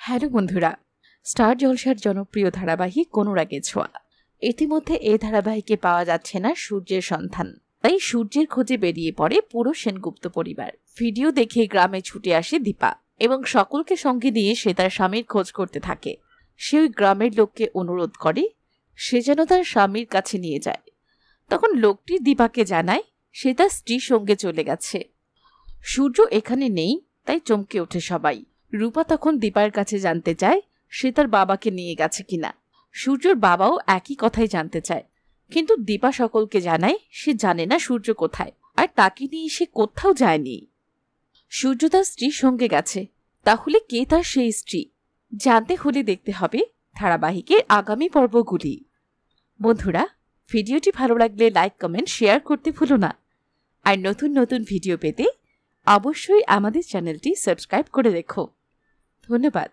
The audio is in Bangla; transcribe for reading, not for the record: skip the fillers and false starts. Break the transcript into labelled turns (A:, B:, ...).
A: হ্যালো বন্ধুরা, স্টার জলসার জনপ্রিয় ধারাবাহিক অনুরাগের ছোঁয়া। ইতিমধ্যে এই ধারাবাহিকে পাওয়া যাচ্ছে না সূর্যের সন্ধান, তাই সূর্যের খোঁজে বেরিয়ে পড়ে পুরো সেনগুপ্ত পরিবার। ভিডিও দেখে গ্রামে ছুটে আসে দীপা এবং সকলকে সঙ্গে নিয়ে সে তার স্বামীর খোঁজ করতে থাকে। সে ওই গ্রামের লোককে অনুরোধ করে সে যেন তার স্বামীর কাছে নিয়ে যায়। তখন লোকটি দীপাকে জানায় সে তার স্ত্রীর সঙ্গে চলে গেছে। সূর্য এখানে নেই, তাই চমকে ওঠে সবাই। রূপা তখন দীপার কাছে জানতে চায় সে তার বাবাকে নিয়ে গেছে কিনা। সূর্যর বাবাও একই কথাই জানতে চায়, কিন্তু দীপা সকলকে জানায় সে জানে না সূর্য কোথায়, আর তাকে নিয়ে সে কোথাও যায়নি। সূর্য তার স্ত্রীর সঙ্গে গেছে, তাহলে কে তার সেই স্ত্রী জানতে হলে দেখতে হবে ধারাবাহিকের আগামী পর্বগুলি। বন্ধুরা, ভিডিওটি ভালো লাগলে লাইক, কমেন্ট, শেয়ার করতে ভুলো না। আর নতুন নতুন ভিডিও পেতে অবশ্যই আমাদের চ্যানেলটি সাবস্ক্রাইব করে রেখো। ধন্যবাদ।